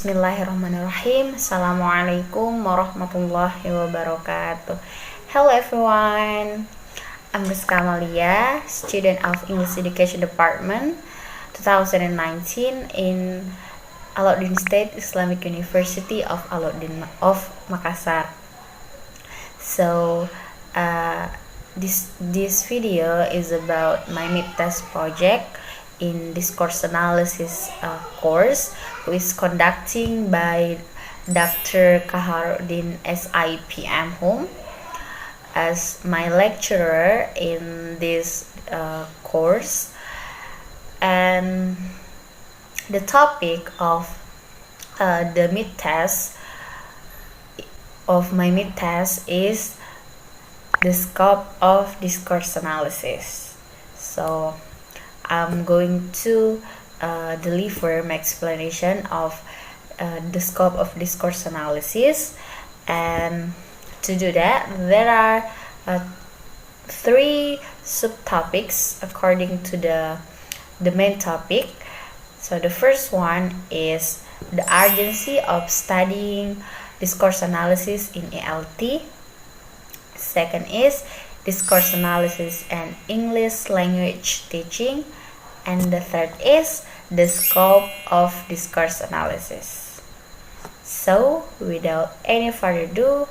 Bismillahirrahmanirrahim. Assalamualaikum warahmatullahi wabarakatuh. Hello everyone. I'm Amalia, student of English Education Department 2019 in Alauddin State Islamic University of Alauddin of Makassar. So this video is about my mid-test project in Discourse Analysis course, who is conducting by Dr. Kaharuddin SIPM Home as my lecturer in this course. And the topic of the mid-test of my mid-test is the scope of discourse analysis. So I'm going to deliver my explanation of the scope of discourse analysis, and to do that there are 3 subtopics according to the main topic. So the first one is the urgency of studying discourse analysis in ALT. Second is discourse analysis and English language teaching. And the third is the scope of discourse analysis. So without any further ado,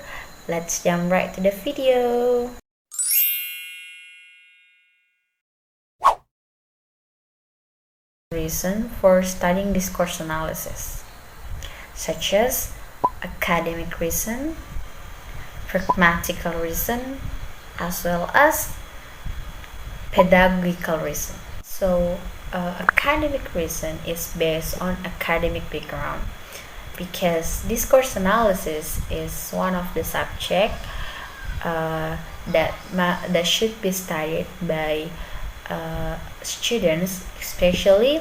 let's jump right to the video. Reason for studying discourse analysis, such as academic reason, pragmatical reason, as well as pedagogical reason. So academic reason is based on academic background, because discourse analysis is one of the subject that should be studied by students, especially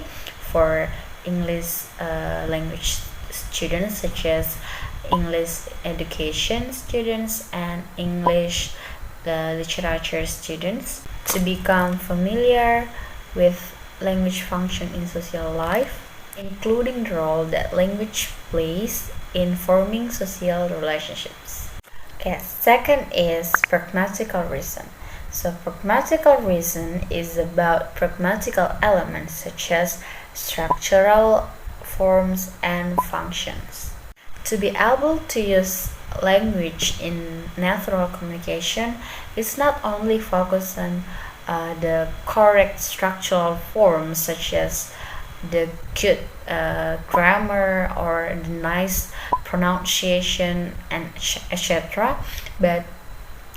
for English language students, such as English education students and English literature students, to become familiar with language function in social life, including the role that language plays in forming social relationships. Okay, second is pragmatical reason. So pragmatical reason is about pragmatical elements such as structural forms and functions. To be able to use language in natural communication is not only focused on the correct structural forms, such as the good grammar or the nice pronunciation and etc., but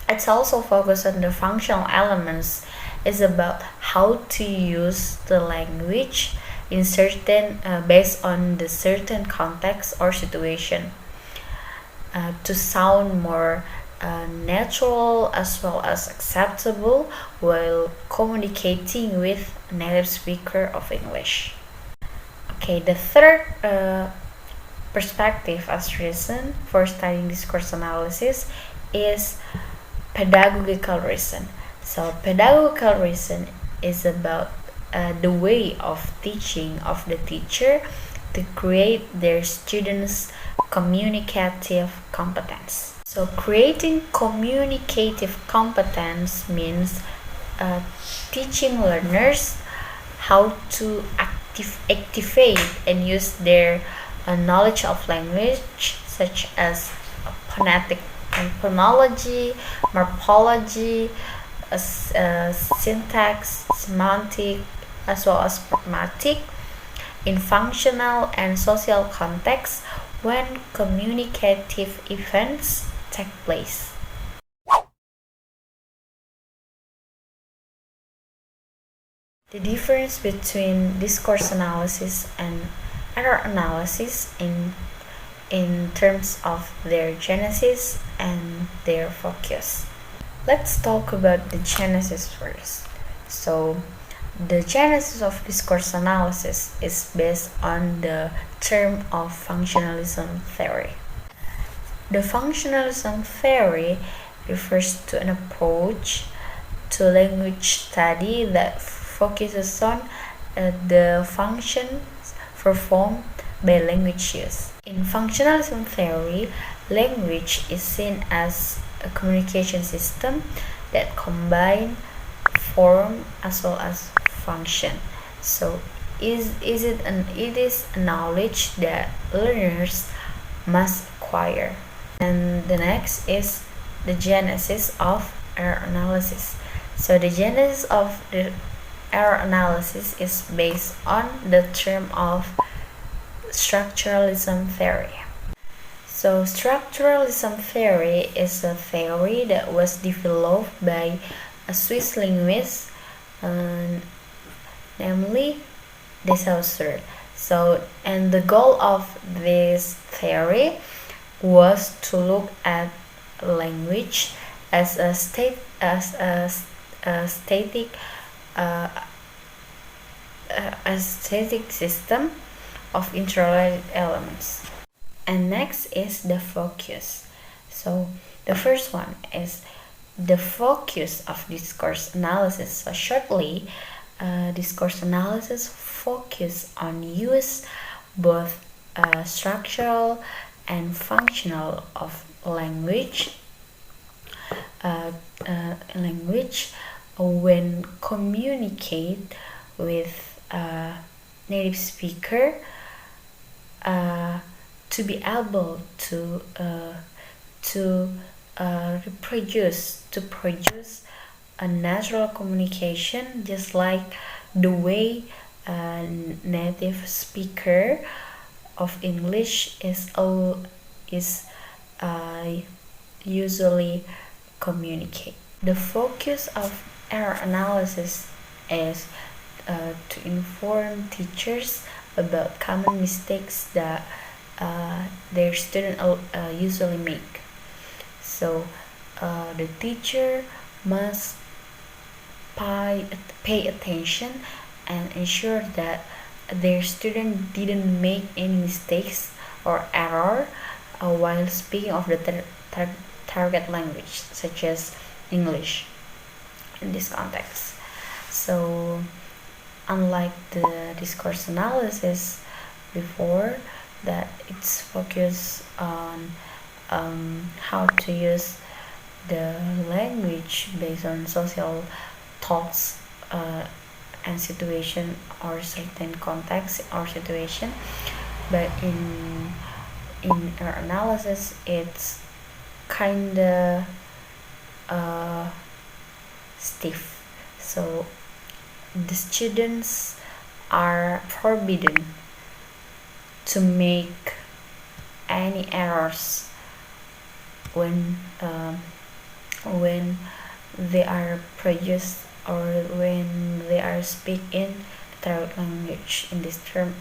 it's also focused on the functional elements. It's about how to use the language in certain based on the certain context or situation to sound more natural as well as acceptable while communicating with a native speaker of English. Okay, the third perspective as reason for studying discourse analysis is pedagogical reason. So pedagogical reason is about the way of teaching of the teacher to create their students' communicative competence. So creating communicative competence means teaching learners how to activate and use their knowledge of language, such as phonetic and phonology, morphology, syntax, semantic, as well as pragmatic, in functional and social contexts when communicative events take place. The difference between discourse analysis and error analysis in terms of their genesis and their focus. Let's talk about the genesis first. So the genesis of discourse analysis is based on the term of functionalism theory. The functionalism theory refers to an approach to language study that focuses on the functions performed by language use. In functionalism theory, language is seen as a communication system that combines form as well as function. So it is a knowledge that learners must acquire. And the next is the genesis of error analysis. So the genesis of the error analysis is based on the term of structuralism theory. So structuralism theory is a theory that was developed by a Swiss linguist, namely Discourse. So, and the goal of this theory was to look at language as a static system of interrelated elements. And next is the focus. So the first one is the focus of discourse analysis. So shortly, discourse analysis focus on use both structural and functional of language when communicate with native speaker to be able to produce a natural communication, just like the way a native speaker of English is usually communicate. The focus of error analysis is to inform teachers about common mistakes that their students usually make. So the teacher must pay attention and ensure that their student didn't make any mistakes or error while speaking of the target language, such as English in this context. So unlike the discourse analysis before, that it's focused on how to use the language based on social thoughts and situation or certain context or situation, but in our analysis it's kinda stiff. So the students are forbidden to make any errors when they are produced or when they are speaking their language. In this term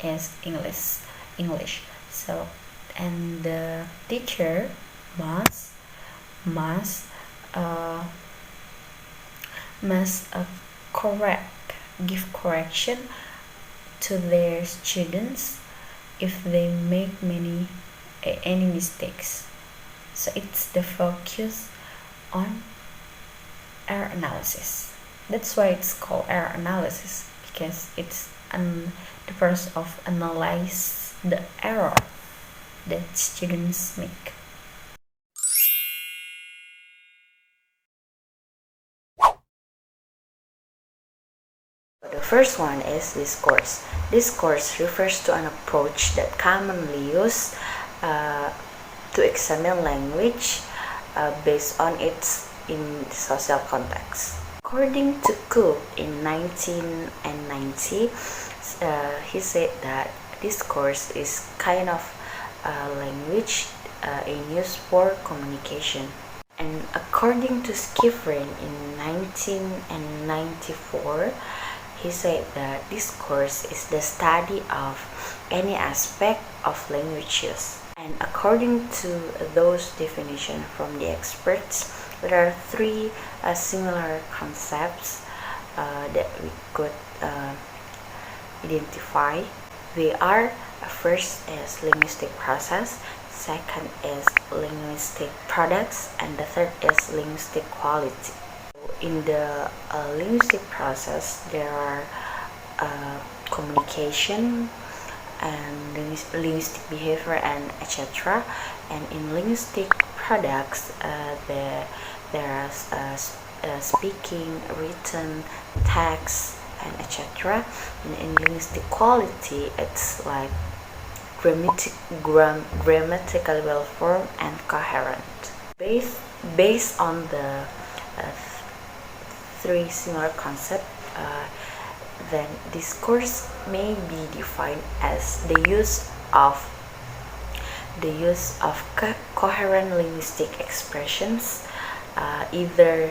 is English. So, and the teacher must give correction to their students if they make any mistakes. So it's the focus on error analysis. That's why it's called error analysis, because it's the process of analyze the error that students make. The first one is discourse. Discourse refers to an approach that commonly used to examine language based on its in social context. According to Cook in 1990, he said that discourse is kind of language in use for communication. And according to Skifrin in 1994, he said that discourse is the study of any aspect of language use. And according to those definitions from the experts, there are three similar concepts that we could identify. They are: first is linguistic process, second is linguistic products, and the third is linguistic quality. In the linguistic process, there are communication, and linguistic behavior, and etc. And in linguistic products, there are speaking, written, text, and etc. And in linguistic quality, it's like grammatically well formed and coherent. Based on the three similar concepts, then discourse may be defined as the use of coherent linguistic expressions, either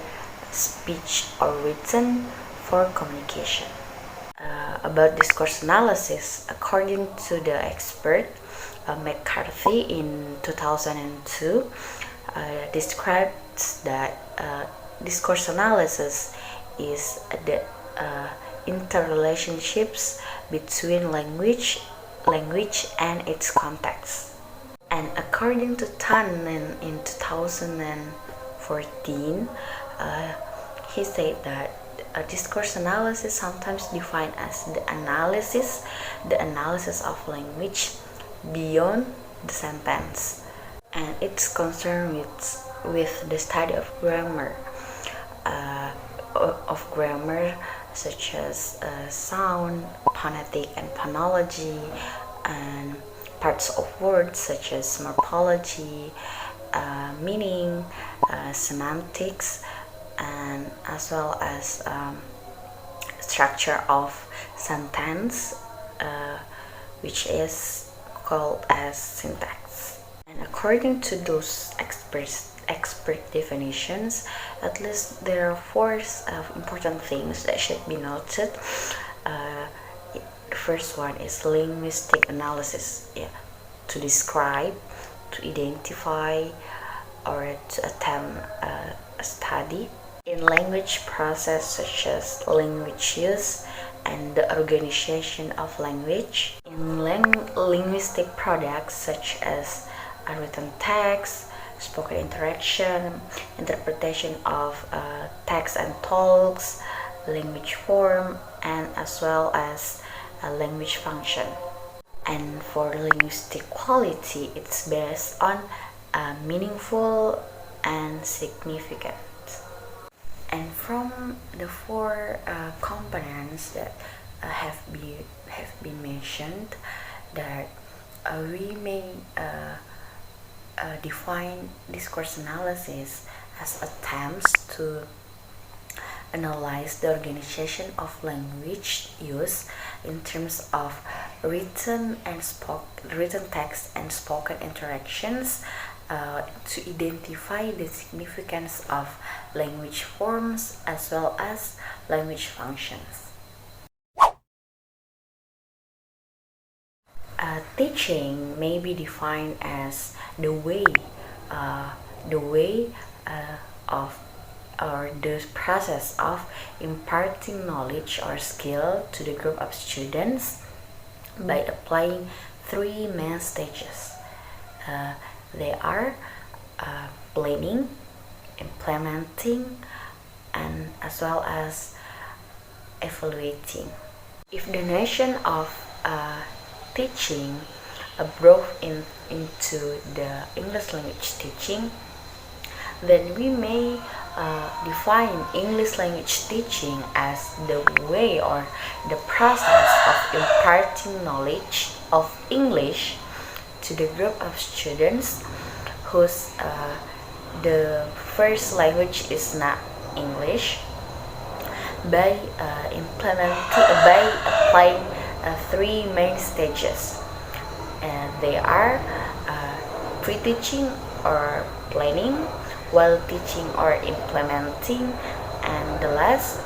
speech or written, for communication. About discourse analysis, according to the expert McCarthy in 2002, describes that discourse analysis is the interrelationships between language and its context. And according to Tan in 2014, he said that discourse analysis, sometimes defined as the analysis of language beyond the sentence, and it's concerned with the study of grammar, such as sound, phonetic and phonology, and parts of words such as morphology, meaning, semantics, and as well as structure of sentence, which is called as syntax. And according to those expert definitions, at least there are four important things that should be noted. The first one is linguistic analysis, to describe, to identify, or to attempt a study in language process such as language use and the organization of language, in linguistic products such as written text, spoken interaction, interpretation of text and talks, language form, and as well as a language function. And for linguistic quality, it's based on meaningful and significant. And from the four components that have been mentioned, that we may define discourse analysis as attempts to analyze the organization of language use in terms of written text and spoken interactions, to identify the significance of language forms as well as language functions. Teaching may be defined as the way of or the process of imparting knowledge or skill to the group of students by applying three main stages. They are planning, implementing, and as well as evaluating. If the notion of teaching brought into the English language teaching, then we may define English language teaching as the way or the process of imparting knowledge of English to the group of students whose the first language is not English, by applying three main stages. They are pre-teaching or planning, while teaching or implementing, and the last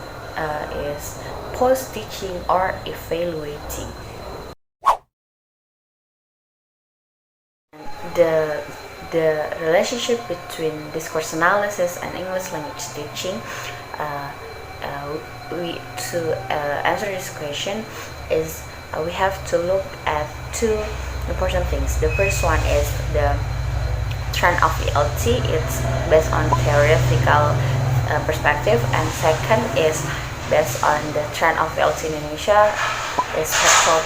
is post-teaching or evaluating. The relationship between discourse analysis and English language teaching, to answer this question, is we have to look at two important things. The first one is the trend of VLT. It's based on theoretical perspective, and second is based on the trend of VLT in Indonesia is factual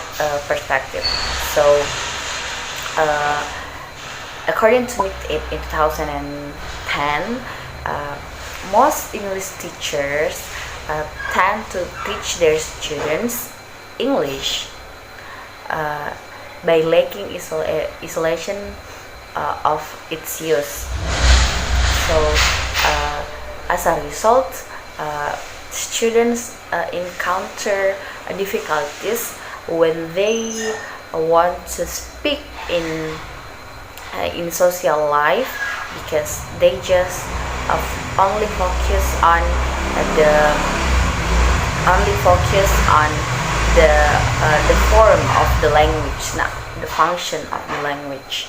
perspective. So, according to it in 2010, most English teachers tend to teach their students English by lacking isolation of its use. So, as a result, students encounter difficulties when they want to speak in social life, because they just only focus on the form of the language, not the function of the language.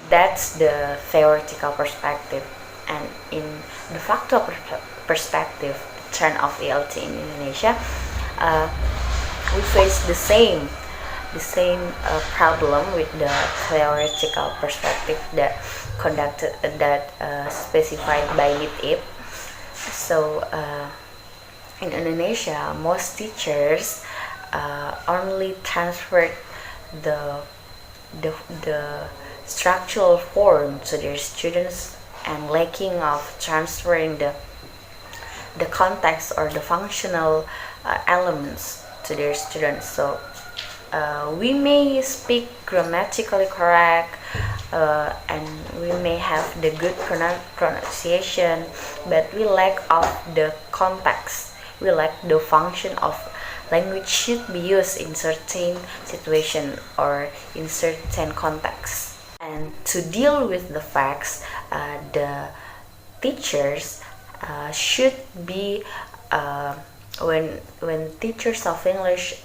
That's the theoretical perspective. And in the factual perspective, the turn of ELT in Indonesia, we face the same problem with the theoretical perspective that specified by NITIP. So in Indonesia, most teachers only transferred the structural form to their students and lacking of transferring the context or the functional elements to their students. So we may speak grammatically correct and we may have the good pronunciation, but we lack of the context. We lack the function of language should be used in certain situation or in certain context. And to deal with the facts, the teachers should be when teachers of English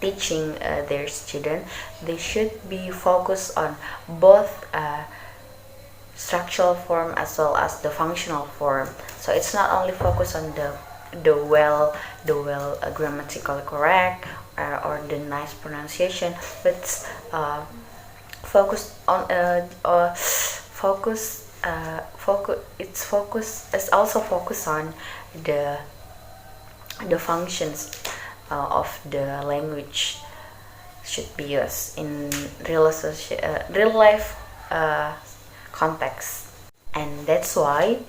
teaching their student, they should be focused on both structural form as well as the functional form. So it's not only focused on the well grammatically correct or the nice pronunciation, but it's also focused on the functions of the language should be used in real life context. And that's why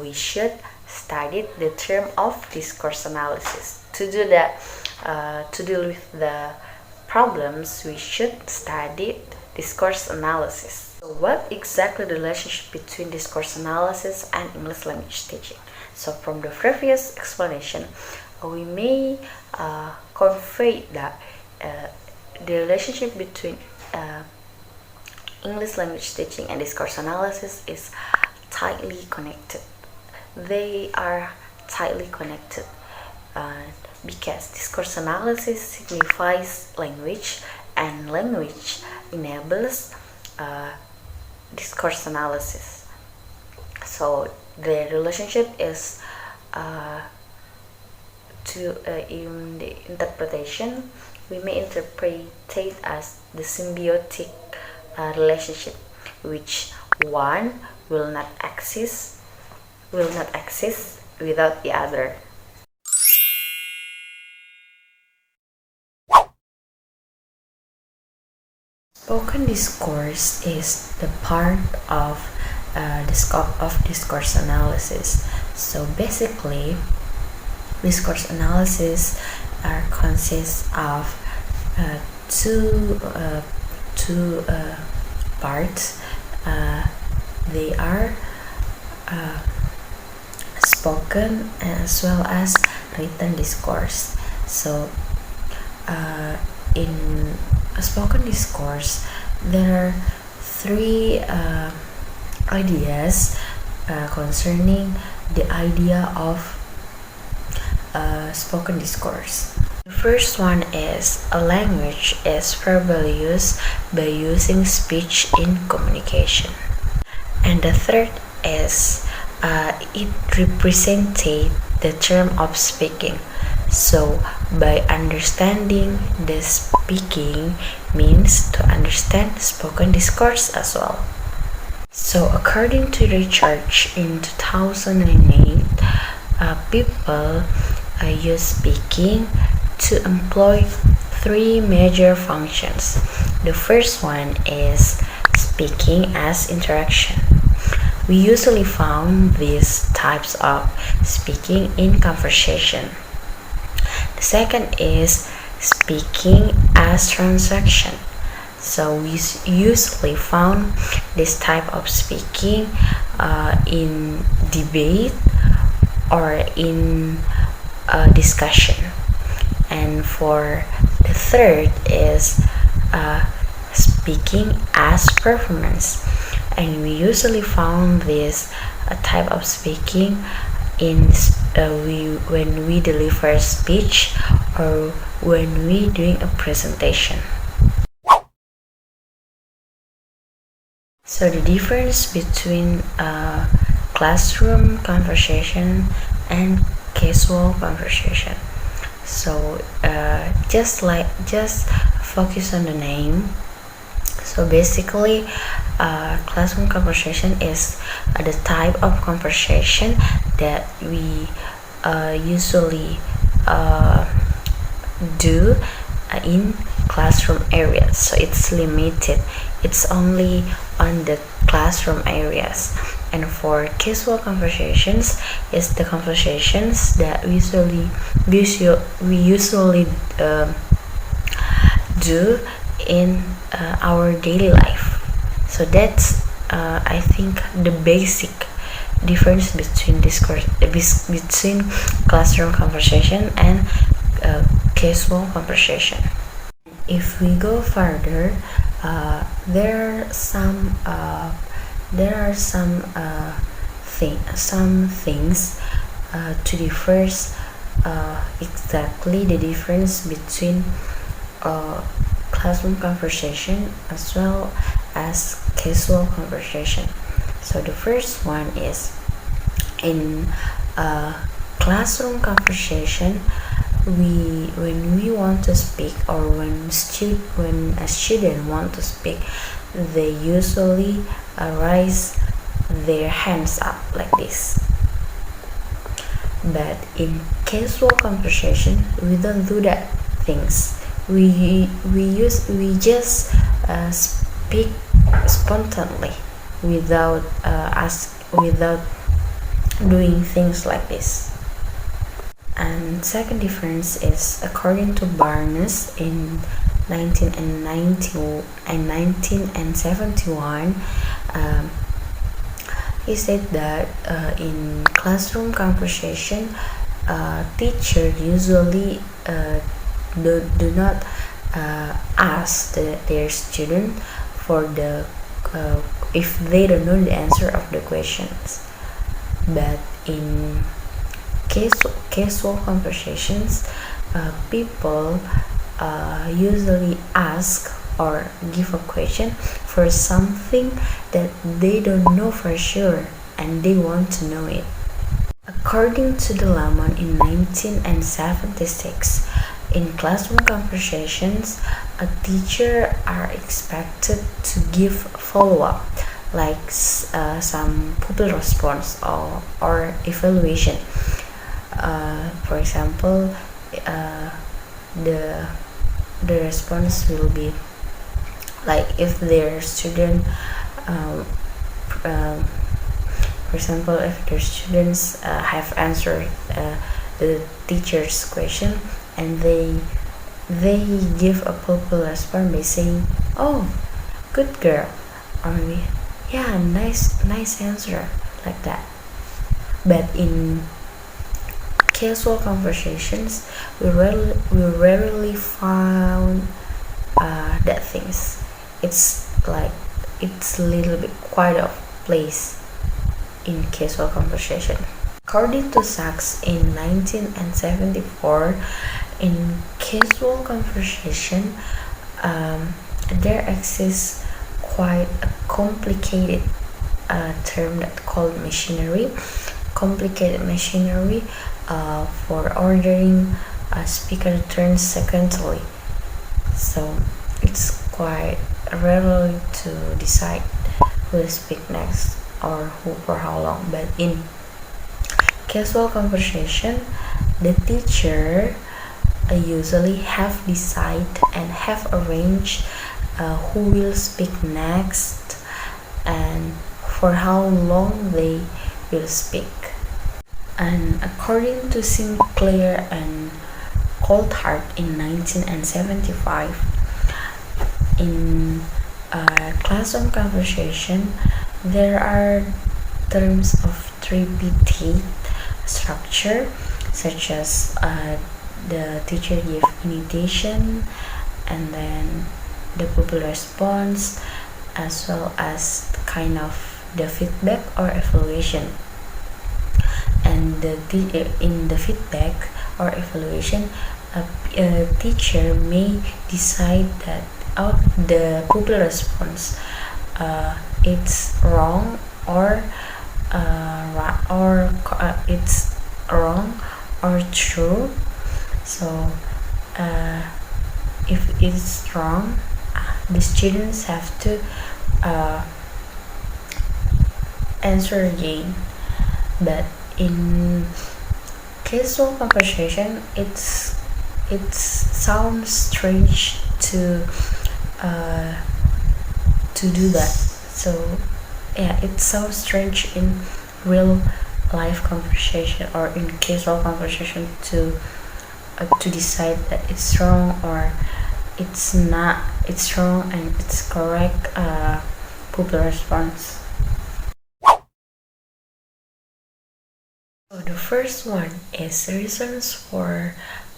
we should study the term of discourse analysis. To do that, to deal with the problems, we should study discourse analysis. So what exactly the relationship between discourse analysis and English language teaching? So from the previous explanation, we may convey that the relationship between English language teaching and discourse analysis is tightly connected. They are tightly connected because discourse analysis signifies language and language enables discourse analysis. So the relationship is in the interpretation, we may interpret it as the symbiotic relationship, which one will not exist without the other. Spoken discourse is the part of the scope of discourse analysis. So basically, discourse analysis consists of two parts. They are spoken as well as written discourse. So in a spoken discourse, there are three ideas concerning the idea of spoken discourse. The first one is a language is verbally used by using speech in communication. And the third is it represented the term of speaking. So by understanding the speaking means to understand spoken discourse as well. So according to research in 2008, people use speaking to employ three major functions. The first one is speaking as interaction. We usually found these types of speaking in conversation. The second is speaking as transaction. So we usually found this type of speaking in debate or in discussion. And for the third is speaking as performance, and we usually found this type of speaking in when we deliver speech or when we doing a presentation. So the difference between classroom conversation and casual conversation. So just focus on the name. So basically, classroom conversation is the type of conversation that we usually do in classroom areas. So it's limited. It's only on the classroom areas. And for casual conversations, is the conversations that we usually do in our daily life. So that's I think the basic difference between between classroom conversation and casual conversation. If we go further, there are some things to differ exactly the difference between classroom conversation as well as casual conversation. So the first one is in classroom conversation, when we want to speak or when a student want to speak, they usually raise their hands up like this. But in casual conversation, we don't do that things. We just speak spontaneously without without doing things like this. And second difference is according to Barnes in 1971, he said that in classroom conversation, teacher usually do not ask their student for the if they don't know the answer of the questions. But in casual conversations, people usually ask or give a question for something that they don't know for sure and they want to know it. According to the Lemon in 1976, in classroom conversations, a teacher are expected to give follow-up, like some pupil response or evaluation. For example, the response will be like if their student for example, if their students have answered the teacher's question and they give a pupil response by saying, "Oh, good girl," or maybe, "Yeah, nice answer," like that. But in casual conversations, we rarely found that things. It's like it's a little bit quiet of place in casual conversation. According to Sachs in 1974, in casual conversation, there exists quite a complicated term that called machinery. Complicated machinery for ordering a speaker turns sequentially. So it's quite rarely to decide who will speak next or who for how long. But in casual conversation, the teacher usually have decided and have arranged who will speak next and for how long they will speak. And according to Sinclair and Coulthard in 1975, in classroom conversation, there are terms of tripartite structure, such as the teacher give initiation, and then the pupil response, as well as kind of the feedback or evaluation. And in the feedback or evaluation, a teacher may decide that the pupil response it's wrong or it's wrong or true. So if it's wrong, the students have to answer again. But in casual conversation, it sounds strange to do that. So yeah, it sounds strange in real life conversation or in casual conversation to decide that it's wrong or it's not, it's wrong and it's correct pupil response. So the first one is reasons for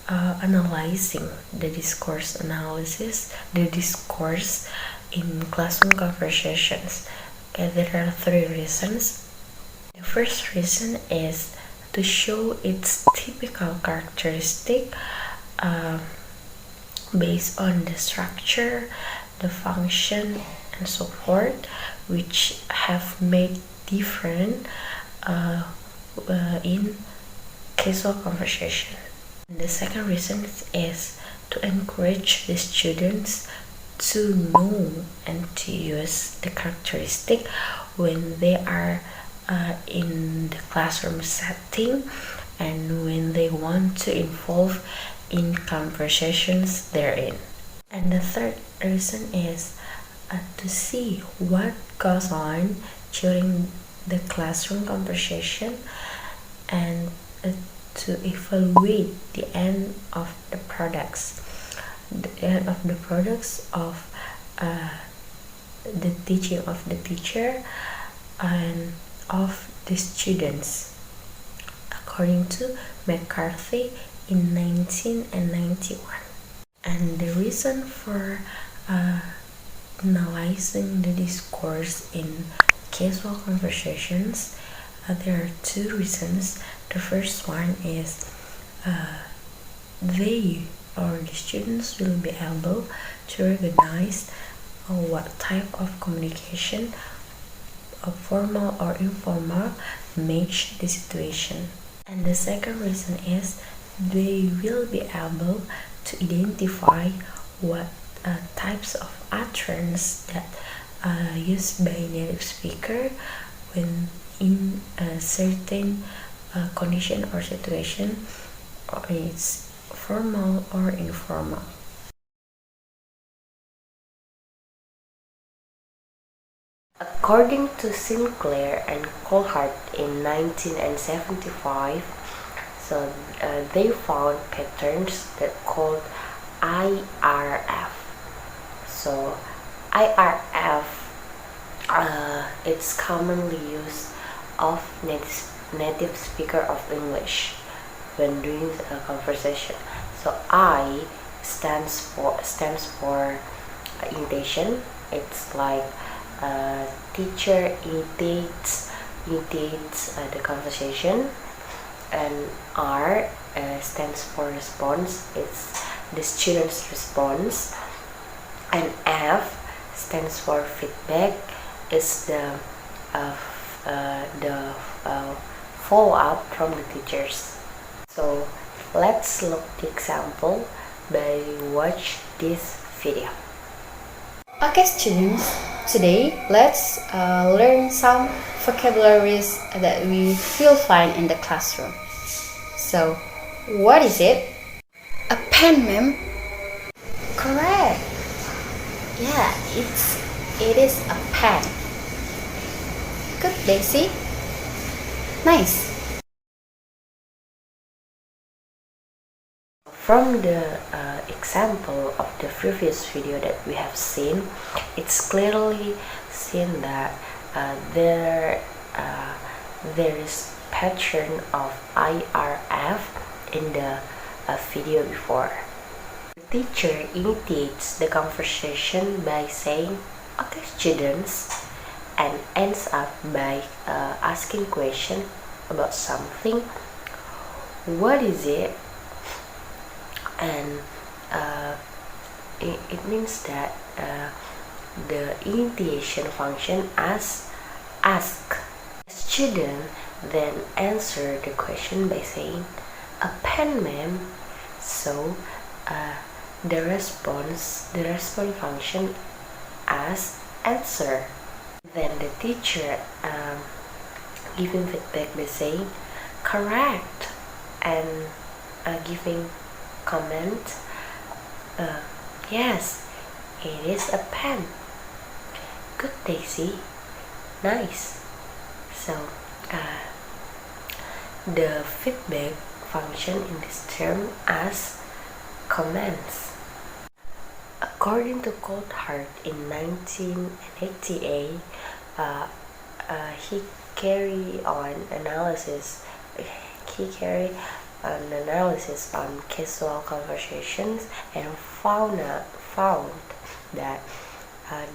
analyzing the discourse analysis, the discourse in classroom conversations. Okay, there are 3 reasons. The first reason is to show its typical characteristic based on the structure, the function, and so forth, which have made different in casual conversation. And the second reason is to encourage the students to know and to use the characteristic when they are in the classroom setting and when they want to involve in conversations therein. And the third reason is to see what goes on during the classroom conversation and to evaluate the end of the products of the teaching of the teacher and of the students, according to McCarthy in 1991. And the reason for analyzing the discourse in casual conversations, there are 2 reasons. The first one is they or the students will be able to recognize what type of communication, formal or informal, match the situation. And the second reason is they will be able to identify what types of utterance that used by native speaker when in a certain condition or situation, or it's formal or informal. According to Sinclair and Coulthard in 1975, so they found patterns that called IRF. So IRF, it's commonly used of native speaker of English when doing a conversation. So I stands for imitation. It's like teacher imitates the conversation, and R stands for response. It's the student's response, and F stands for feedback. It's the follow-up from the teachers. So let's look the example by watch this video. Okay students, today let's learn some vocabularies that we will find in the classroom. So what is it? A pen, ma'am. Correct. Yeah, it is a pen. Good, Daisy. Nice. From the example of the previous video that we have seen, it's clearly seen that there is pattern of IRF in the video before. The teacher initiates the conversation by saying, "Okay, students," and ends up by asking question about something. What is it? And it means that the initiation function as ask. The student then answer the question by saying, "A pen, ma'am." So the response function as answer. Then the teacher giving feedback by saying correct, and giving comment, yes, it is a pen. Good, Daisy. Nice. So the feedback function in this term as comments. According to Coulthard in 1988, he carried on analysis on casual conversations and found that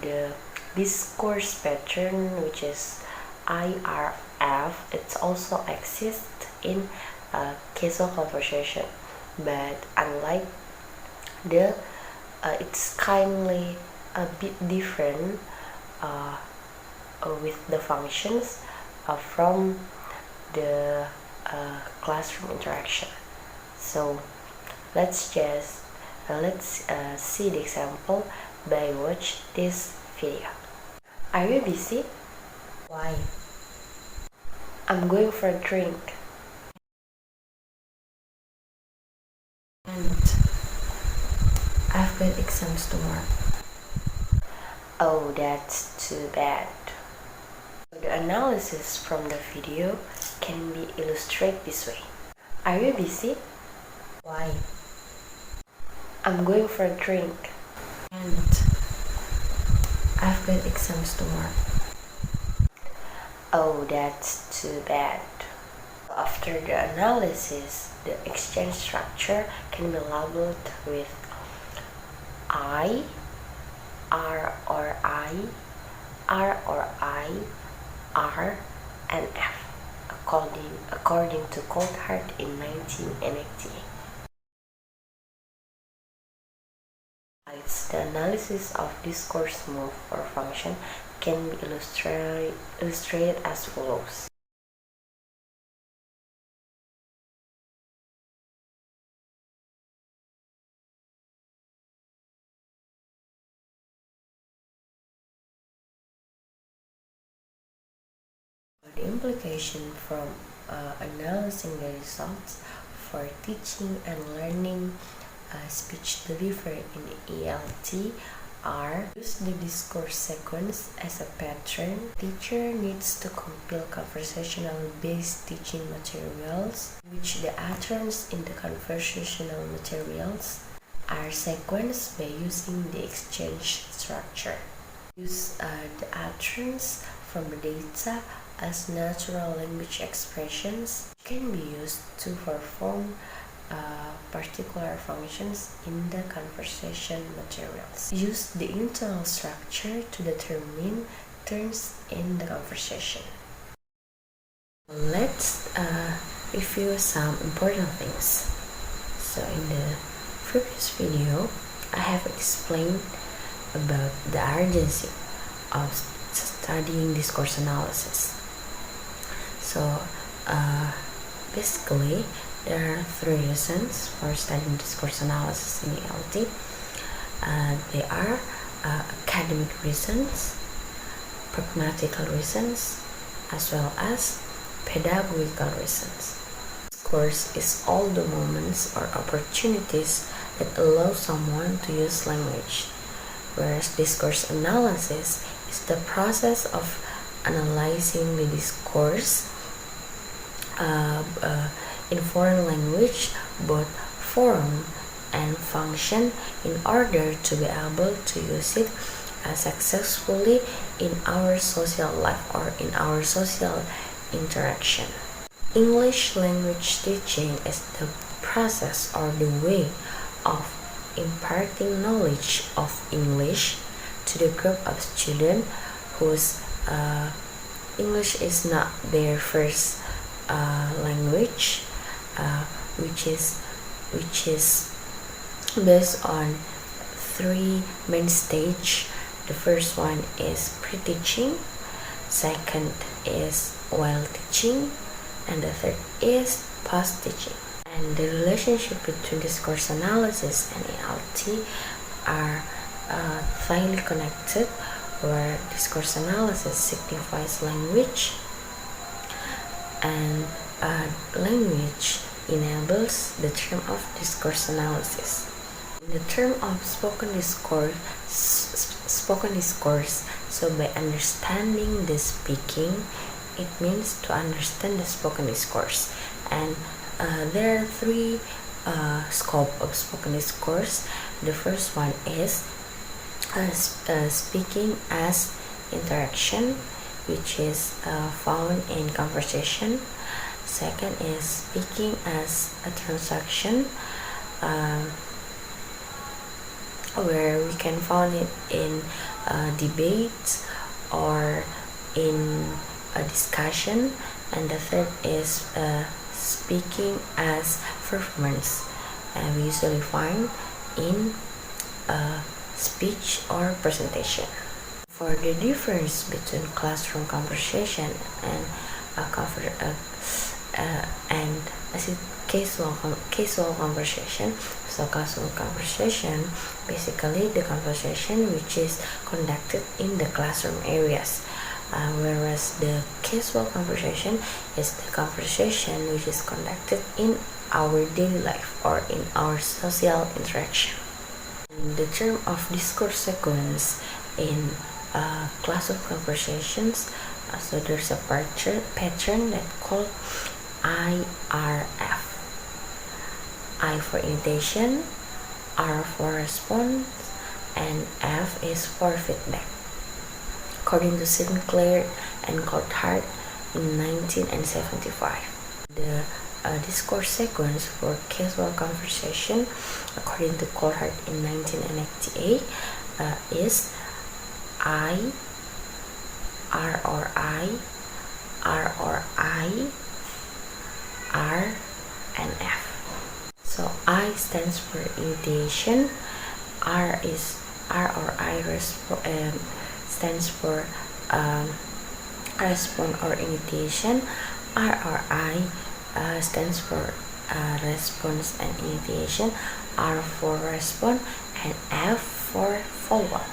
the discourse pattern, which is IRF, it also exists in casual conversation, but unlike the it's kindly a bit different with the functions from the classroom interaction. So let's see the example by watch this video. Are you busy? Why? I'm going for a drink. And I've got exams tomorrow. Oh, that's too bad. The analysis from the video can be illustrated this way. Are you busy? Why? I'm going for a drink. And I've got exams tomorrow. Oh, that's too bad. After the analysis, the exchange structure can be labeled with I, R or I, R, and F, according to Coulthard in 1988. The analysis of discourse move or function can be illustrated as follows. The implication from analyzing the results for teaching and learning speech delivery in ELT are: use the discourse sequence as a pattern. Teacher needs to compile conversational-based teaching materials, which the utterance in the conversational materials are sequenced by using the exchange structure. Use the utterance from the data as natural language expressions can be used to perform particular functions in the conversation materials. Use the internal structure to determine turns in the conversation. Let's review some important things. So in the previous video, I have explained about the urgency of studying discourse analysis. So basically, there are 3 reasons for studying discourse analysis in ELT. They are academic reasons, pragmatical reasons, as well as pedagogical reasons. Discourse is all the moments or opportunities that allow someone to use language, whereas discourse analysis is the process of analyzing the discourse in foreign language, both form and function, in order to be able to use it successfully in our social life or in our social interaction. English language teaching is the process or the way of imparting knowledge of English to the group of students whose English is not their first language, which is based on three main stages. The first one is pre-teaching, second is while teaching, and the third is post-teaching. And the relationship between discourse analysis and ELT are tightly connected, where discourse analysis signifies language, and language enables the term of discourse analysis. In the term of spoken discourse, so by understanding the speaking, it means to understand the spoken discourse. And there are three scope of spoken discourse. The first one is speaking as interaction, which is found in conversation. Second is speaking as a transaction, where we can find it in debates or in a discussion. And the third is speaking as performance, and we usually find in speech or presentation. For the difference between classroom conversation and casual conversation. So casual conversation, basically the conversation which is conducted in the classroom areas, whereas the casual conversation is the conversation which is conducted in our daily life or in our social interaction. And the term of discourse sequence in classroom conversations, so there's a pattern that called IRF. I for invitation, R for response, and F is for feedback. According to Sinclair and Coulthard in 1975, the discourse sequence for casual conversation, according to Coulthard in 1998, is I, R or I, R or I, R, and F. So I stands for initiation, R or I stands for respond or initiation, R or I stands for response and initiation, R for respond, and F for follow-up.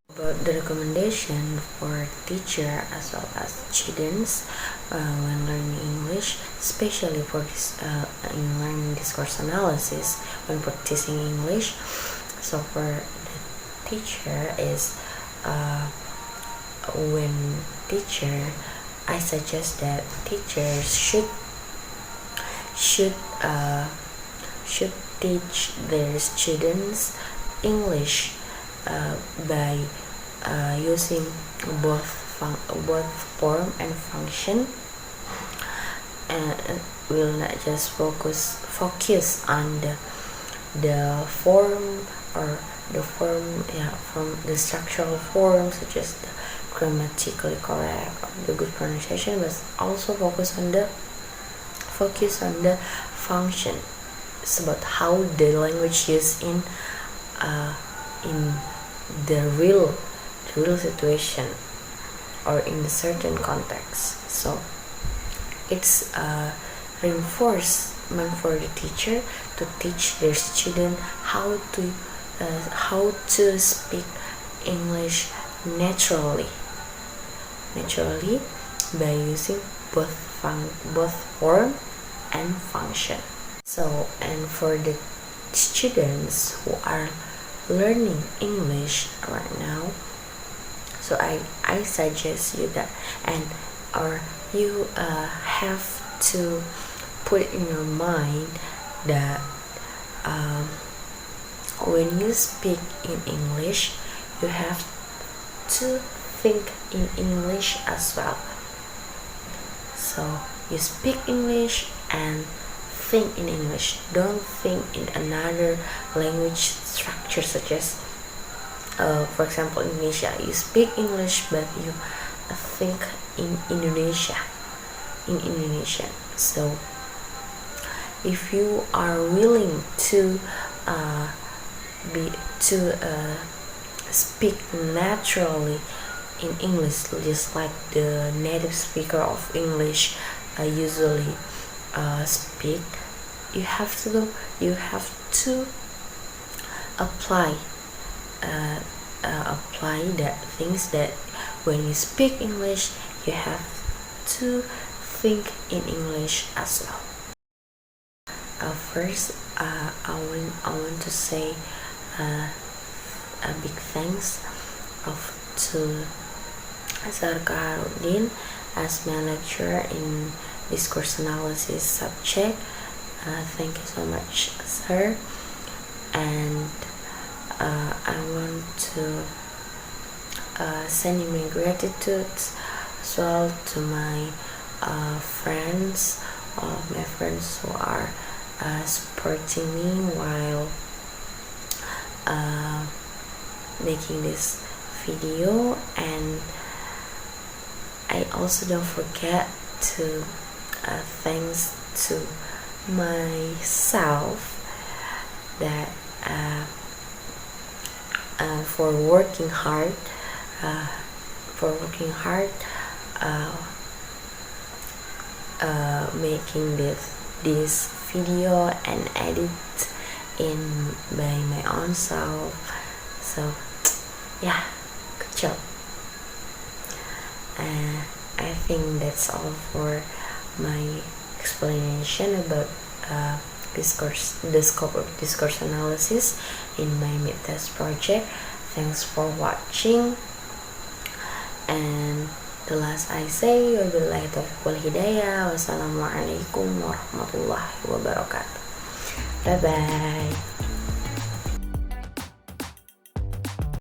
About the recommendation for teacher as well as students when learning English, especially for this in learning discourse analysis when practicing English. So for the teacher is I suggest that teachers should teach their students English by using both form and function, and will not just focus on the form or the form, from the structural form such as the grammatically correct or the good pronunciation, but also focus on the function. It's about how the language used in the real situation or in a certain context. So it's reinforcement for the teacher to teach their student how to speak English naturally by using both form and function. So, and for the students who are learning English right now, so I suggest you that, and or you have to put in your mind that when you speak in English, you have to think in English as well. So you speak English and think in English. Don't think in another language structure, such as for example, Indonesia. You speak English but you think in Indonesia. So if you are willing to speak naturally in English, just like the native speaker of English usually speak, you have to apply that things that when you speak English, you have to think in English as well. First, I want to say a big thanks to Sir Kaharudin as my lecturer in discourse analysis subject. Thank you so much, sir. And I want to send you my gratitude as well to my friends who are supporting me while making this video. And I also don't forget to thanks to myself that for working hard making this video and edit in by my own self. So yeah, good job. I think that's all for my explanation about the scope of discourse analysis in my mid-test project. Thanks for watching, and the last I say, wabillahi taufiq wal hidayah. Wassalamualaikum warahmatullahi wabarakatuh. Bye bye.